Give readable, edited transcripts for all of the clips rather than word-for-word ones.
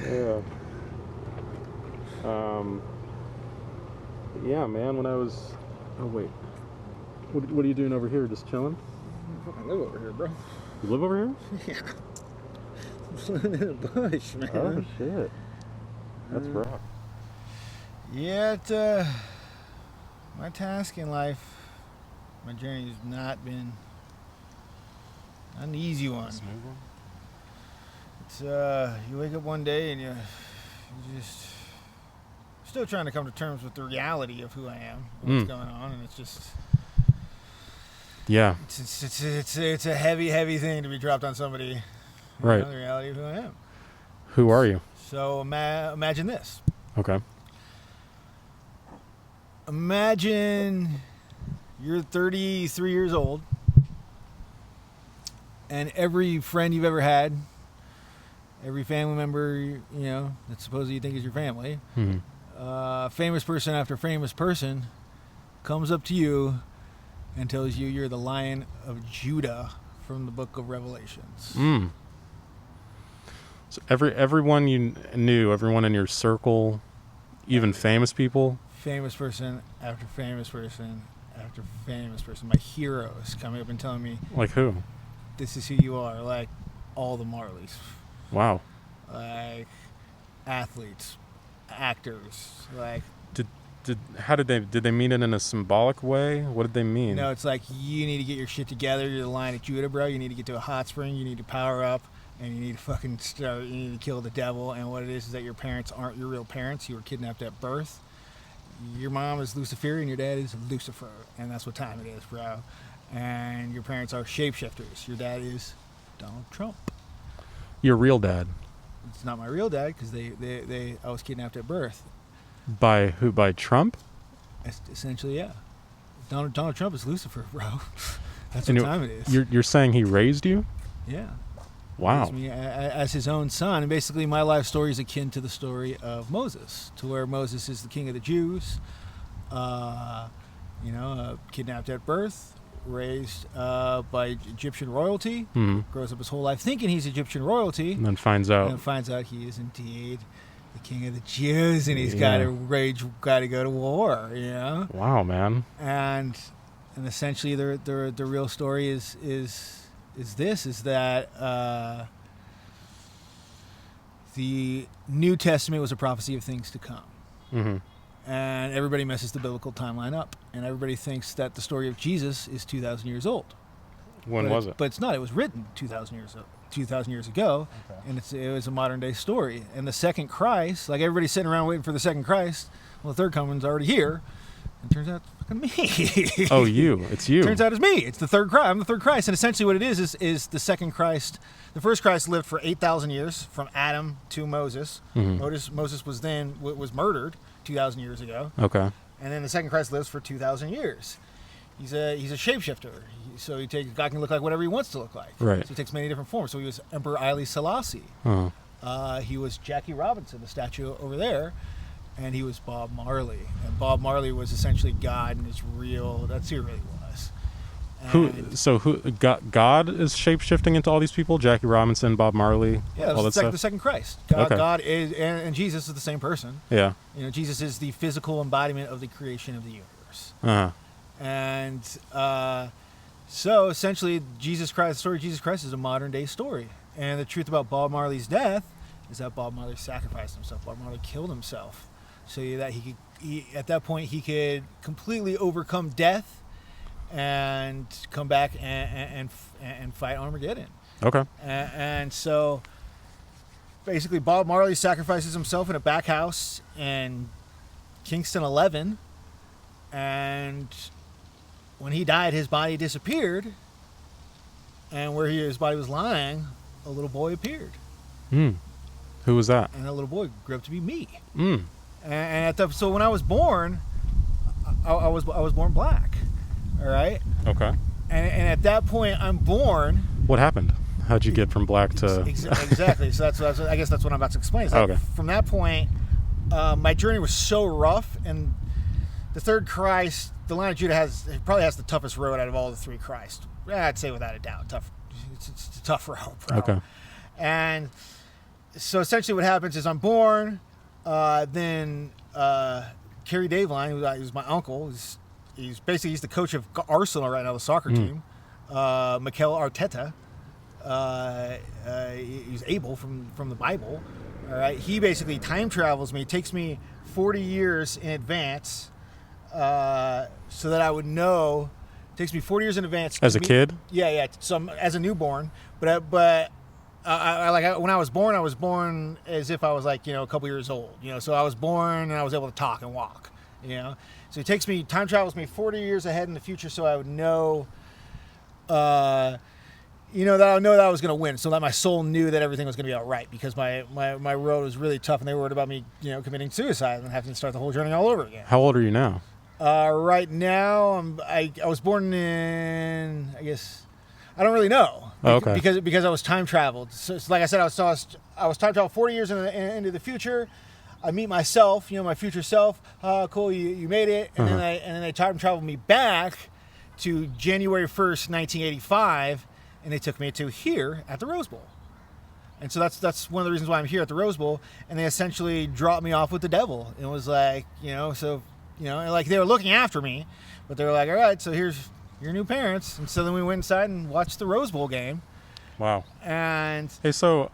Yeah. Yeah, man, when I was... Oh, wait. What are you doing over here? Just chilling? I live over here, bro. You live over here? Yeah. I'm living in a bush, man. Oh, shit. That's rough. Yeah, my task in life, my journey has not been an easy one. It's, you wake up one day and you just still trying to come to terms with the reality of who I am, and what's going on, and it's just... Yeah. It's a heavy thing to be dropped on somebody. Right. The reality of who I am. Who are you? So imagine this. Okay. Imagine you're 33 years old, and every friend you've ever had, every family member, that supposedly you think is your family, famous person after famous person comes up to you and tells you you're the Lion of Judah from the book of Revelations. So everyone you knew, everyone in your circle, even famous people? Famous person after famous person after famous person. My heroes coming up and telling me... Like who? This is who you are. Like all the Marleys. Wow. Like athletes, actors, like... Did they mean it in a symbolic way? What did they mean? No, it's like, you need to get your shit together. You're the Lion of Judah, bro. You need to get to a hot spring. You need to power up, and you need to fucking start. You need to kill the devil. And what it is that your parents aren't your real parents. You were kidnapped at birth. Your mom is Luciferian. Your dad is Lucifer, and that's what time it is, bro. And your parents are shapeshifters. Your dad is Donald Trump. Your real dad? It's not my real dad, because I was kidnapped at birth. By who? By Trump? Essentially, yeah. Donald Trump is Lucifer, bro. That's what time it is. You're saying he raised you? Yeah. Wow. He raised me as his own son. And basically, my life story is akin to the story of Moses, to where Moses is the king of the Jews, kidnapped at birth, raised by Egyptian royalty, grows up his whole life thinking he's Egyptian royalty. And then finds out he is indeed the king of the Jews, and he's got to go to war, Wow, man. And essentially, the real story is that the New Testament was a prophecy of things to come, and everybody messes the biblical timeline up, and everybody thinks that the story of Jesus is 2,000 years old. When was it? But it's not. It was written 2,000 years ago, and it was a modern day story. And the second Christ, like everybody's sitting around waiting for the second Christ, well, the third coming's already here. And it turns out it's fucking me. Oh, you. It's you. Turns out it's me. It's the third Christ. I'm the third Christ. And essentially what it is the second Christ. The first Christ lived for 8,000 years, from Adam to Moses. Moses was murdered 2,000 years ago. Okay. And then the second Christ lives for 2,000 years. He's a shapeshifter. So God can look like whatever he wants to look like. Right. So he takes many different forms. So he was Emperor Haile Selassie. He was Jackie Robinson, the statue over there. And he was Bob Marley. And Bob Marley was essentially God, and that's who he really was. God is shape-shifting into all these people? Jackie Robinson, Bob Marley, all that stuff? The second Christ. God is, and Jesus is the same person. Yeah. Jesus is the physical embodiment of the creation of the universe. And so essentially, the story of Jesus Christ is a modern day story. And the truth about Bob Marley's death is that Bob Marley sacrificed himself. Bob Marley killed himself so that at that point he could completely overcome death and come back and fight Armageddon. Okay. And so basically, Bob Marley sacrifices himself in a back house in Kingston 11, and when he died, his body disappeared, and where his body was lying, a little boy appeared. Who was that? And that little boy grew up to be me. So when I was born, I was born black. All right. Okay. And at that point, I'm born. What happened? How'd you get from black to... Exactly. So I guess that's what I'm about to explain. Okay. From that point, my journey was so rough, and the third Christ, the Lion of Judah, probably has the toughest road out of all the three Christ. I'd say without a doubt, it's a tough road, bro. Okay. And so essentially what happens is I'm born, then Kerry Daveline, who's my uncle, he's the coach of Arsenal right now, the soccer team. Mikel Arteta, he's Abel from the Bible. All right, he basically time travels me, takes me 40 years in advance, so that I would know. Takes me 40 years in advance. As a kid? Yeah. So as a newborn, but when I was born as if I was like, a couple years old. So I was born and I was able to talk and walk. So he time travels me 40 years ahead in the future, so I would know. That I know that I was going to win, so that my soul knew that everything was going to be all right, because my road was really tough, and they were worried about me, committing suicide and having to start the whole journey all over again. How old are you now? Right now, I was born in, I guess, I don't really know. Okay. Because I was time traveled. So like I said, I was time traveled 40 years into the future. I meet myself, my future self. Cool, you made it, and then they time traveled me back to January 1st, 1985. And they took me to here at the Rose Bowl. And so that's one of the reasons why I'm here at the Rose Bowl. And they essentially dropped me off with the devil. It was like, like they were looking after me, but they were like, all right, so here's your new parents. And so then we went inside and watched the Rose Bowl game. Wow. And hey, so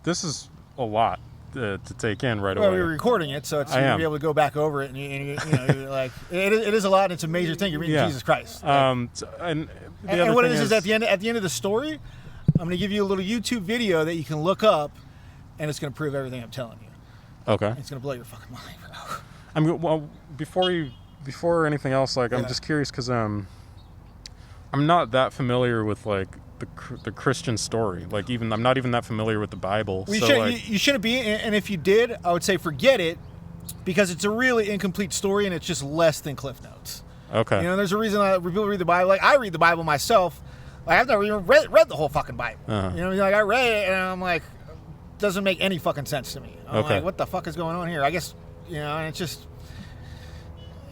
this is a lot to take in right away. We were recording it, so it's you're gonna be able to go back over it, and you're like, it is a lot. And it's a major thing. You're meeting Jesus Christ. And what it is at the end of the story, I'm going to give you a little YouTube video that you can look up, and it's going to prove everything I'm telling you. Okay. It's going to blow your fucking mind, bro. Well, before anything else, I'm just curious because I'm not that familiar with like the Christian story. Like I'm not even that familiar with the Bible. Well, you shouldn't be, and if you did, I would say forget it, because it's a really incomplete story, and it's just less than Cliff Notes. Okay. There's a reason people read the Bible. Like I read the Bible myself. Like I've never even read the whole fucking Bible. Like I read it and I'm like, doesn't make any fucking sense to me. I'm like, what the fuck is going on here? I guess and it's just,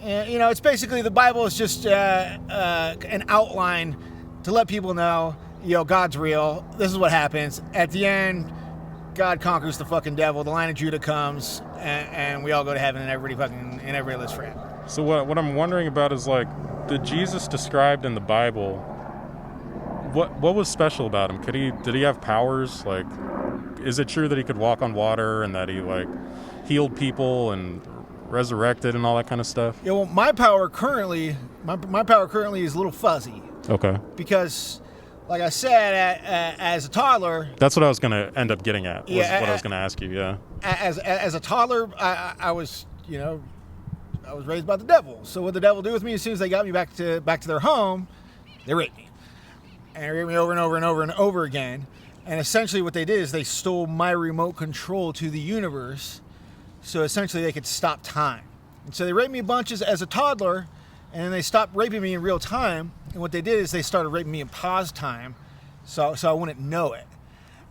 it's basically the Bible is just an outline to let people know, God's real. This is what happens at the end. God conquers the fucking devil. The Line of Judah comes, and we all go to heaven, and everybody lives forever. So what I'm wondering about is like the Jesus described in the Bible. What was special about him? Did he have powers? Like, is it true that he could walk on water and that he like healed people and resurrected and all that kind of stuff? Yeah. Well, my power currently is a little fuzzy. Okay. Because, like I said, as a toddler, that's what I was gonna end up getting at. What I was gonna ask you. Yeah. As a toddler, I was I was raised by the devil. So what the devil do with me, as soon as they got me back to their home, they raped me. And they raped me over and over and over and over again. And essentially what they did is they stole my remote control to the universe, so essentially they could stop time. And so they raped me a bunch as a toddler, and then they stopped raping me in real time. And what they did is they started raping me in pause time, so I wouldn't know it.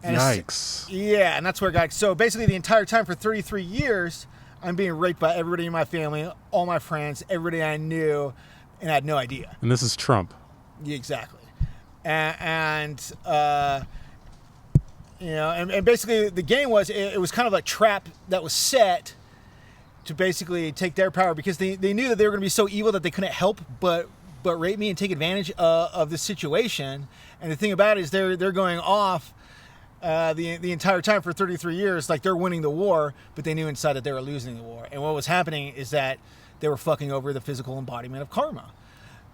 And yikes. Yeah, and that's where it got... So basically the entire time for 33 years... I'm being raped by everybody in my family, all my friends, everybody I knew, and I had no idea. And this is Trump. Yeah, exactly. And basically the game was, it was kind of a trap that was set to basically take their power, because they knew that they were going to be so evil that they couldn't help but rape me and take advantage of the situation. And the thing about it is they're going off the entire time for 33 years, like they're winning the war, but they knew inside that they were losing the war. And what was happening is that they were fucking over the physical embodiment of karma.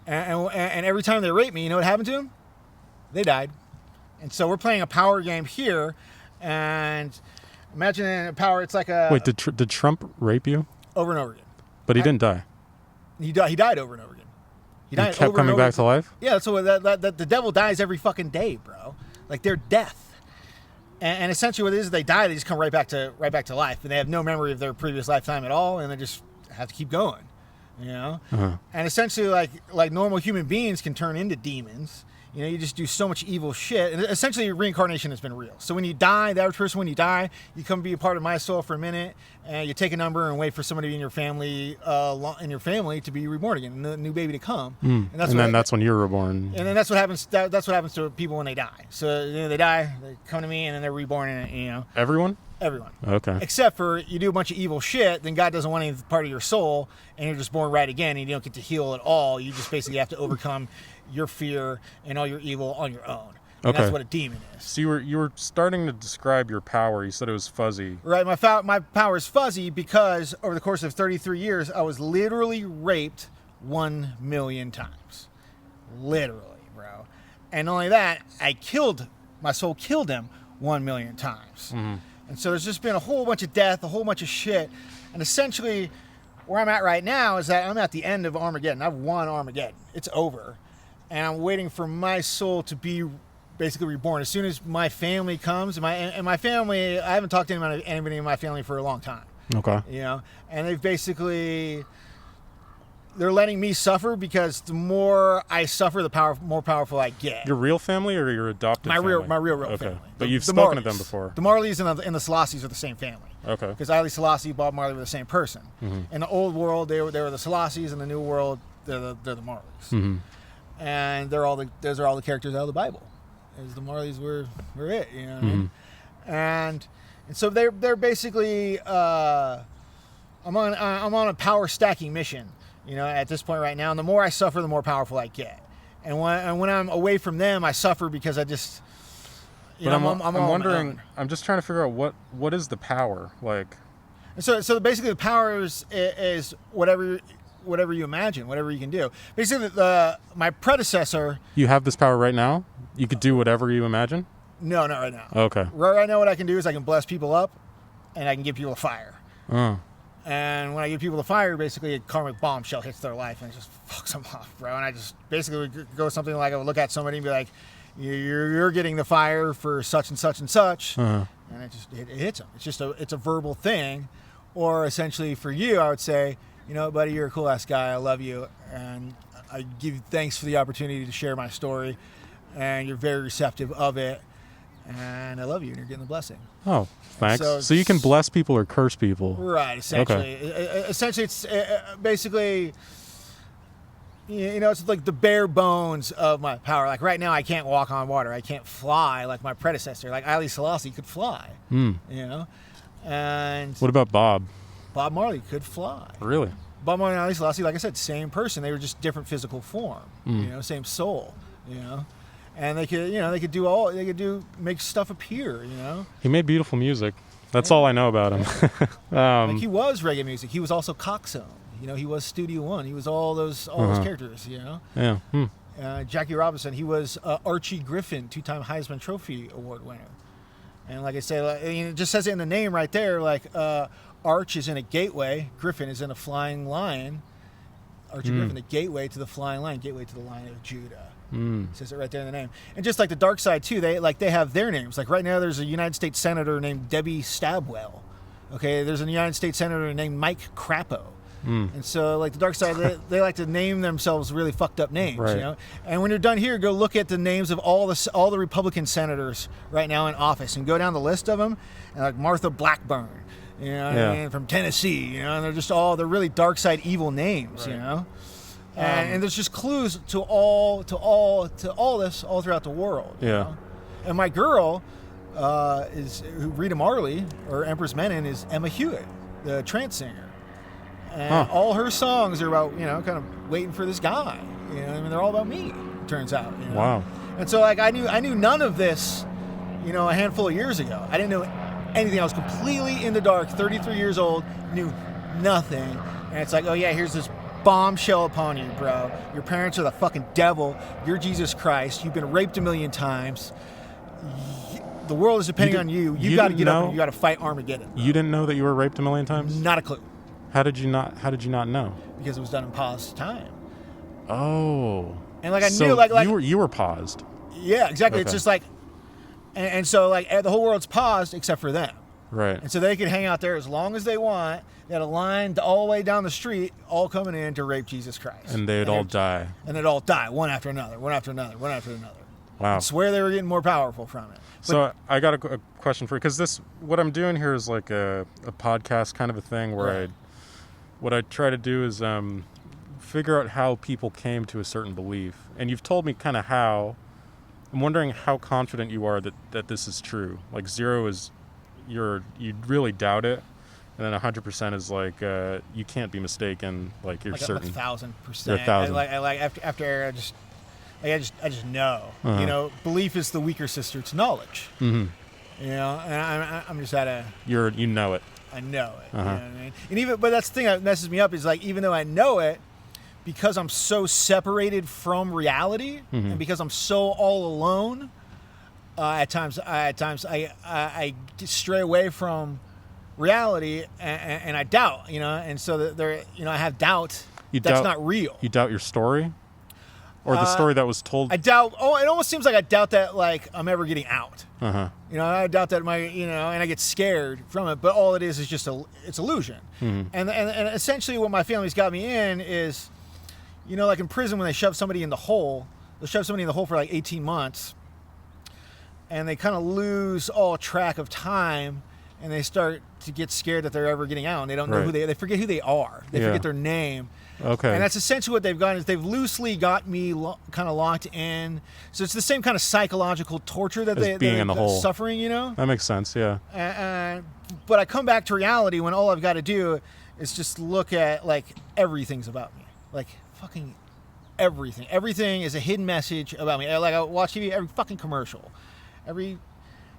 And every time they raped me, you know what happened to them? They died. And so we're playing a power game here, and imagine a power, it's like a... Wait, did Trump rape you? Over and over again. But he didn't die. He died over and over again. He kept coming back to life? Yeah, so the devil dies every fucking day, bro. Like, they're death. And essentially what it is they die, they just come right back to life, and they have no memory of their previous lifetime at all, and they just have to keep going, And essentially, like normal human beings can turn into demons, You know, you just do so much evil shit. And essentially, reincarnation has been real. So when you die, the average person, when you die, you come be a part of my soul for a minute, and you take a number and wait for somebody in your family to be reborn again, a new baby to come. And that's when you're reborn. And then that's what happens. That's what happens to people when they die. So you know, they die, they come to me, and then they're reborn. And you know, everyone. Okay. Except for you do a bunch of evil shit, then God doesn't want any part of your soul, and you're just born right again, and you don't get to heal at all. You just basically have to overcome your fear and all your evil on your own. And that's what a demon is. So you were starting to describe your power. You said it was fuzzy. Right. My power is fuzzy because over the course of 33 years, I was literally raped 1 million times. Literally, bro. And not only that, my soul killed him 1 million times. Mm-hmm. And so there's just been a whole bunch of death, a whole bunch of shit. And essentially, where I'm at right now is that I'm at the end of Armageddon. I've won Armageddon. It's over. And I'm waiting for my soul to be basically reborn. As soon as my family comes, and my family, I haven't talked to anybody in my family for a long time. Okay. You know, and they're letting me suffer because the more I suffer, the more powerful I get. Your real family or your adopted family? My real okay. family. But you've spoken to them before. The Marleys and the Selassies are the same family. Okay. Because Haile Selassie, Bob Marley were the same person. Mm-hmm. In the old world, they were the Selassies. In the new world, they're the Marleys. Mm-hmm. And those are all the characters out of the Bible. As the Marleys were it, you know what I mean? And so they're basically I'm on a power stacking mission, you know, at this point right now. And the more I suffer, the more powerful I get. And when I'm away from them, I suffer because I just I'm wondering. I'm just trying to figure out what is the power like. And so basically the power is whatever you imagine, whatever you can do. Basically, my predecessor. You have this power right now? You could do whatever you imagine? No, not right now. Okay. Right now, what I can do is I can bless people up, and I can give people a fire. Oh. And when I give people the fire, basically a karmic bombshell hits their life, and it just fucks them off, bro. And I just basically would go something like I would look at somebody and be like, "You're getting the fire for such and such and such," and it hits them. It's a verbal thing, or essentially for you, I would say, you know, buddy, you're a cool ass guy. I love you, and I give you thanks for the opportunity to share my story, and you're very receptive of it, and I love you, and you're getting the blessing. Oh, thanks. So you can bless people or curse people, right? Essentially, Essentially, it's basically, you know, it's like the bare bones of my power. Like right now, I can't walk on water. I can't fly like my predecessor. Like Haile Selassie could fly. You know, and what about Bob? Bob Marley could fly. Really? Bob Marley and Haile Selassie, like I said, same person. They were just different physical form. You know, same soul. You know, and they could make stuff appear. You know. He made beautiful music. That's all I know about him. Like he was reggae music. He was also Coxsone. You know, he was Studio One. He was all those characters. You know. Yeah. Jackie Robinson. He was Archie Griffin, 2-time Heisman Trophy Award winner. And like I say, it just says it in the name right there. Like Arch is in a gateway. Griffin is in a flying lion. Archie Griffin, the gateway to the flying lion, gateway to the Lion of Judah. It says it right there in the name. And just like the dark side too, they have their names. Like right now, there's a United States Senator named Debbie Stabwell. Okay, there's a United States Senator named Mike Crapo. And so, like the dark side, they like to name themselves really fucked up names, right. You know. And when you're done here, go look at the names of all the Republican senators right now in office, and go down the list of them. And like Martha Blackburn, you know, what I mean, from Tennessee, you know, and they're really dark side evil names, right. You know. And there's just clues to all this all throughout the world. You know? And my girl Rita Marley, or Empress Menen, is Emma Hewitt, the trance singer. And all her songs are about, you know, kind of waiting for this guy. You know, I mean, they're all about me, it turns out. You know? Wow. And so, like, I knew none of this, you know, a handful of years ago. I didn't know anything. I was completely in the dark, 33 years old, knew nothing. And it's like, oh, yeah, here's this bombshell upon you, bro. Your parents are the fucking devil. You're Jesus Christ. You've been raped 1 million times. The world is depending on you. You've got to get up and you got to fight Armageddon. You didn't know that you were raped 1 million times? Not a clue. How did you not know? Because it was done in paused time. Oh. And like I knew, like you were paused. Yeah, exactly. Okay. It's just like, and so like the whole world's paused except for them. Right. And so they can hang out there as long as they want. They had a line all the way down the street, all coming in to rape Jesus Christ. And they'd all die. And they'd all die, one after another, one after another, one after another. Wow. I swear they were getting more powerful from it. But, so I got a question for you, because what I'm doing here is like a podcast kind of a thing where what I try to do is figure out how people came to a certain belief. And you've told me kind of how. I'm wondering how confident you are that this is true. Like 0 is you really doubt it, and then 100% is like you can't be mistaken. Like you're certain. 1,000%. You're 1,000. After I just know. You know, belief is the weaker sister to knowledge. Mm-hmm. You know, and I'm just at a. You know it. I know it. You know what I mean? And but that's the thing that messes me up is like, even though I know it, because I'm so separated from reality, and because I'm so all alone, at times I stray away from reality, and I doubt, you know, and so that I have doubt that's not real. You doubt your story, or the story that was told. I doubt. Oh, it almost seems like I doubt that like I'm ever getting out. You know, I doubt that and I get scared from it. But all it is just it's illusion. And essentially, what my family's got me in is. You know, like in prison when they shove somebody in the hole, they'll shove somebody in the hole for like 18 months, and they kind of lose all track of time, and they start to get scared that they're ever getting out, and they don't know who they forget who they are. They forget their name. Okay. And that's essentially what they've done is they've loosely got me kind of locked in. So it's the same kind of psychological torture that being in the hole. Suffering, you know? That makes sense, yeah. But I come back to reality when all I've got to do is just look at, like, everything's about me. Like, fucking everything. Everything is a hidden message about me. Like, I watch TV, every fucking commercial. Every,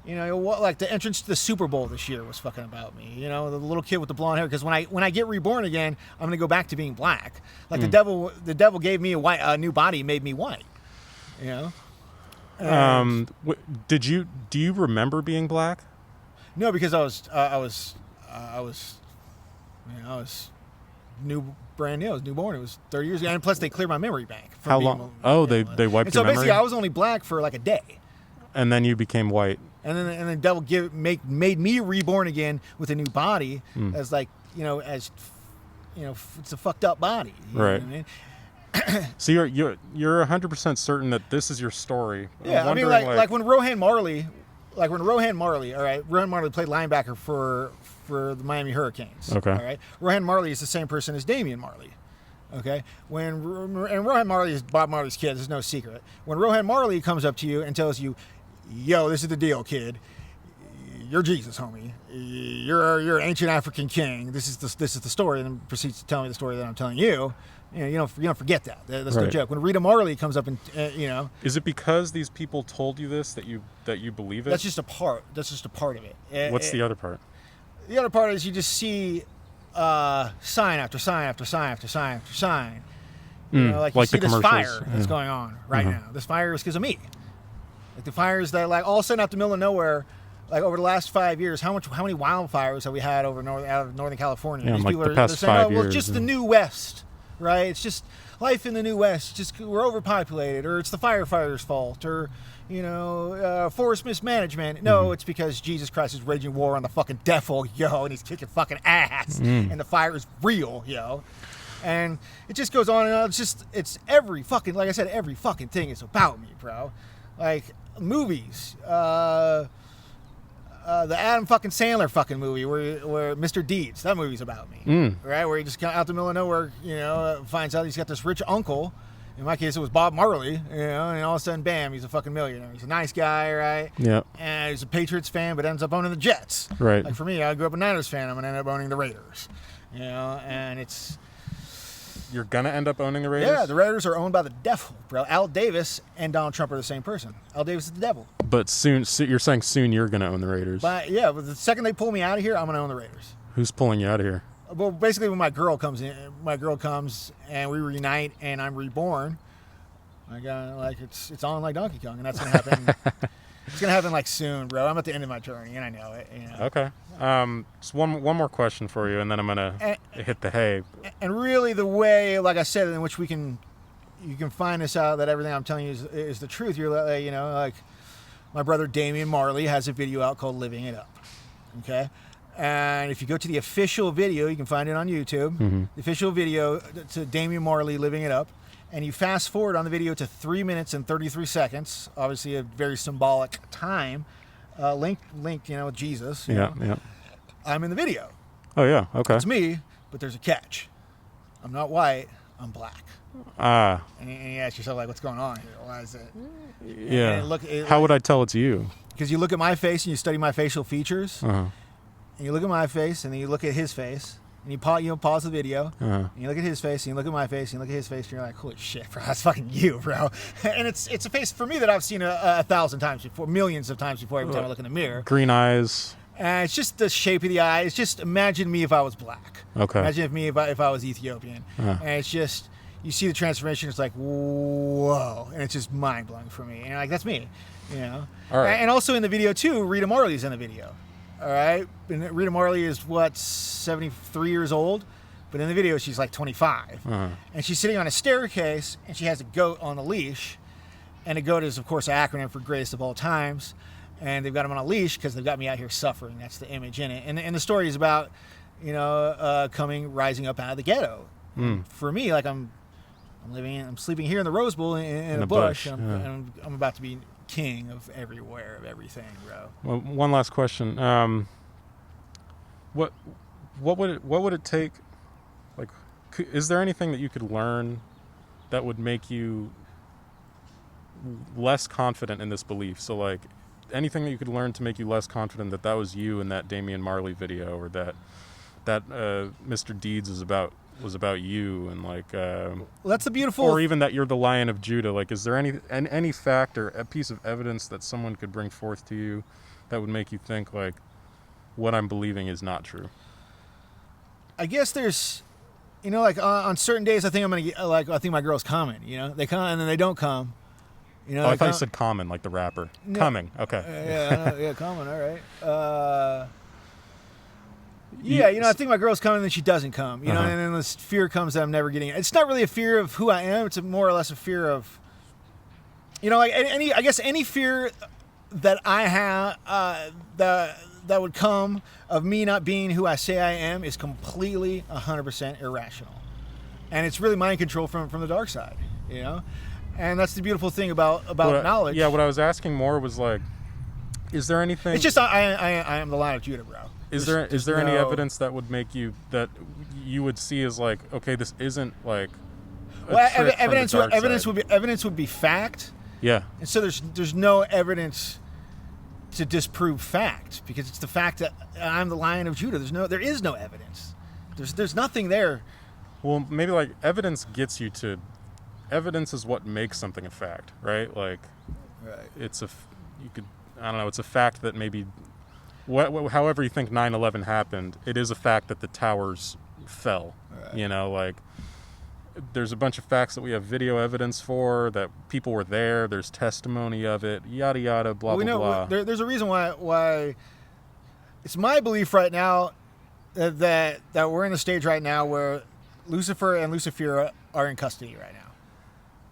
you know, like the entrance to the Super Bowl this year was fucking about me. You know, the little kid with the blonde hair. Because when I get reborn again, I'm gonna go back to being black. Like the devil gave me a new body, made me white. You know. Do you remember being black? No, because I was brand new. I was newborn. It was 30 years ago, and plus they cleared my memory bank. How long? They wiped your memory. So basically, I was only black for like a day. And then you became white. And then the devil made me reborn again with a new body, as like it's a fucked up body. You know what I mean? So you're 100% certain that this is your story. Yeah, I mean, like when Rohan Marley, all right, Rohan Marley played linebacker for the Miami Hurricanes. Okay. All right, Rohan Marley is the same person as Damian Marley. Okay, and Rohan Marley is Bob Marley's kid. There's no secret. When Rohan Marley comes up to you and tells you, "Yo, this is the deal, kid. You're Jesus, homie. You're an ancient African king. This is the story," and then proceeds to tell me the story that I'm telling you. You don't forget that. That's no joke. When Rita Marley comes up and is it because these people told you this that you believe it? That's just a part. That's just a part of it. What's the other part? The other part is you just see sign after sign after sign after sign after sign. You know, like you see this fire that's going on right now. This fire is because of me. Like the fires that, like, all of a sudden out the middle of nowhere, like over the last 5 years, how many wildfires have we had out of Northern California? Yeah, These like people the past 5 years. Well, it's just the New West, right? It's just life in the New West. Just we're overpopulated, or it's the firefighters' fault, or forest mismanagement. No, it's because Jesus Christ is waging war on the fucking devil, yo, and he's kicking fucking ass, and the fire is real, yo. And it just goes on and on. It's every fucking, like I said, every fucking thing is about me, bro. Like movies, the Adam fucking Sandler fucking movie where Mr. Deeds, that movie's about me, right? Where he just out the middle of nowhere, finds out he's got this rich uncle. In my case, it was Bob Marley, and all of a sudden, bam, he's a fucking millionaire. He's a nice guy, right? Yeah. And he's a Patriots fan, but ends up owning the Jets. Right. Like for me, I grew up a Niners fan. I'm gonna end up owning the Raiders. And it's. You're gonna end up owning the Raiders? Yeah, the Raiders are owned by the devil, bro. Al Davis and Donald Trump are the same person. Al Davis is the devil. But soon, you're saying soon you're gonna own the Raiders. But yeah, but the second they pull me out of here, I'm gonna own the Raiders. Who's pulling you out of here? Well, basically, when my girl comes and we reunite, and I'm reborn. It's on like Donkey Kong, and that's gonna happen. It's gonna happen like soon, bro. I'm at the end of my journey, and I know it. Okay. Just one more question for you, and then I'm gonna hit the hay. And really, the way, like I said, in which you can find this out that everything I'm telling you is the truth. You're like my brother Damian Marley has a video out called "Living It Up." Okay. And if you go to the official video, you can find it on YouTube. The official video to Damian Marley "Living It Up." and you fast forward on the video to 3 minutes and 33 seconds, obviously a very symbolic time, linked, with Jesus. You know, I'm in the video. Oh, yeah, okay. It's me, but there's a catch. I'm not white, I'm black. And you ask yourself, like, what's going on here? Why is it? Yeah. How would I tell it's you? Because you look at my face and you study my facial features, and you look at my face and then you look at his face, and you pause the video, and you look at his face and you look at my face and you look at his face, and you're like, holy shit, bro, that's fucking you, bro. And it's a face for me that I've seen 1,000 times before, millions of times before every time I look in the mirror. Green eyes. And it's just the shape of the eye. It's just imagine me if I was black. Okay. Imagine if I was Ethiopian. And it's just, you see the transformation, it's like, whoa. And it's just mind-blowing for me. And you're like, that's me, you know? All right. And also in the video, too, Rita Morley's in the video. All right? And Rita Morley is, 73 years old? But in the video, she's like 25. And she's sitting on a staircase, and she has a goat on the leash. And a goat is, of course, an acronym for greatest of all times. And they've got him on a leash because they've got me out here suffering. That's the image in it. And the story is about, rising up out of the ghetto. For me, like I'm sleeping here in the Rose Bowl in a bush. I'm about to be king of everywhere, of everything, bro. Well, one last question. What would it take? Like, is there anything that you could learn that would make you less confident in this belief? So, like, anything that you could learn to make you less confident that was you in that Damian Marley video, or that Mr. Deeds was about you, and like well, that's a beautiful, or even that you're the Lion of Judah. Like, is there any fact or a piece of evidence that someone could bring forth to you that would make you think like what I'm believing is not true? I guess there's, like on certain days I think I'm gonna get, I think my girls coming. They come and then they don't come. I thought you said Common, like the rapper. No. Coming, okay. Yeah, Common, all right. I think my girl's coming and then she doesn't come, and then this fear comes that I'm never getting it. It's not really a fear of who I am, it's more or less a fear of, any fear that I have, that would come of me not being who I say I am is completely 100% irrational. And it's really mind control from the dark side, And that's the beautiful thing about knowledge. What I was asking more was like, is there anything? It's just I am the Lion of Judah, bro. Is there any evidence that would make you that you would see as like, okay, this isn't like evidence would be fact. Yeah. And so there's no evidence to disprove fact, because it's the fact that I'm the Lion of Judah. There is no evidence. There's nothing there. Well, maybe like evidence gets you to. Evidence is what makes something a fact, right? Like, right. It's a fact that maybe, however you think 9/11 happened, it is a fact that the towers fell. Right. Like, there's a bunch of facts that we have video evidence for, that people were there, there's testimony of it, yada yada, blah blah blah. There's a reason why. It's my belief right now that we're in a stage right now where Lucifer and Lucifera are in custody right now.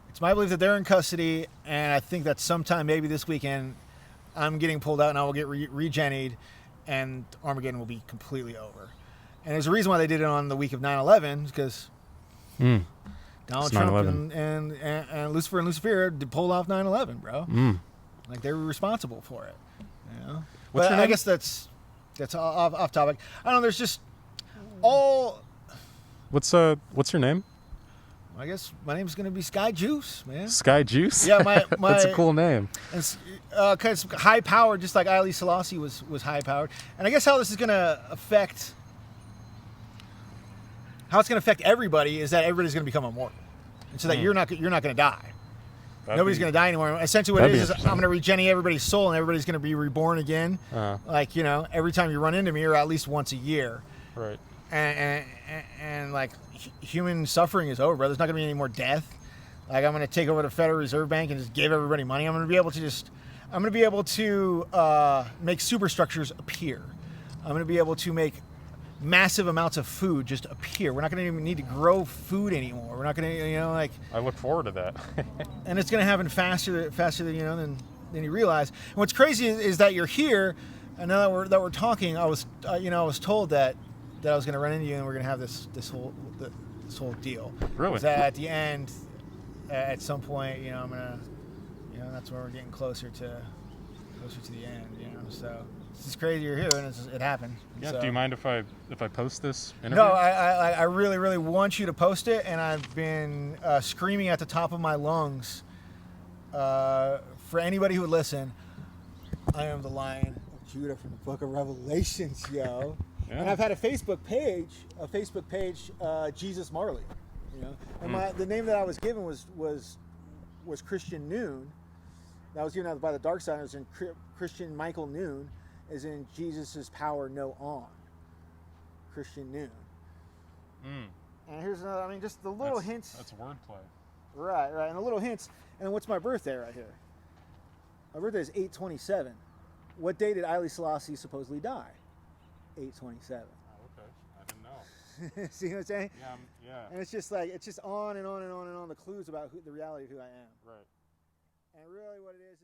It's my belief that they're in custody, and I think that sometime, maybe this weekend, I'm getting pulled out and I will get regeneed, and Armageddon will be completely over. And there's a reason why they did it on the week of 9/11, because Donald Trump and Lucifer and Lucifera pulled off 9/11, bro. Like, they were responsible for it. But I guess that's off topic. I don't know. There's just all. What's your name? I guess my name's going to be Skyjuice, man. Skyjuice? Yeah, my that's a cool name. Because high powered, just like Haile Selassie was high powered. And I guess how this is going to affect, everybody is that everybody's going to become immortal, and so that you're not going to die. Nobody's going to die anymore. Essentially, what it is I'm going to regenerate everybody's soul, and everybody's going to be reborn again. Like, every time you run into me, or at least once a year. Right. And like, human suffering is over, bro. There's not going to be any more death. Like, I'm going to take over the Federal Reserve Bank and just give everybody money. I'm going to be able to make superstructures appear. I'm going to be able to make massive amounts of food just appear. We're not going to even need to grow food anymore. We're not going to, like. I look forward to that. And it's going to happen faster than you realize. And what's crazy is that you're here, and now that we're talking, I was told that I was going to run into you and we're going to have this whole deal. Really? That at the end, at some point, you know, I'm gonna, you know, that's where we're getting closer to the end, you know. So it's just crazy you're here, and it happened. Yeah. So, Do you mind if I post this interview? No, I really, really want you to post it, and I've been screaming at the top of my lungs for anybody who would listen. I am the Lion of Judah from the Book of Revelations, yo. Yeah. And I've had a Facebook page, Jesus Marley, you know. And the name that I was given was Christian Noon. That was given out by the dark side. It was in Christian Michael Noon, as in Jesus' power no on. Christian Noon. And here's another, I mean, just the little hints. That's wordplay. Right, and the little hints. And what's my birthday right here? My birthday is 8/27. What day did Haile Selassie supposedly die? 8/27. Oh, okay. I didn't know. See what I'm saying? Yeah. And it's just like, it's just on and on and on and on, the clues about the reality of who I am. Right. And really what it is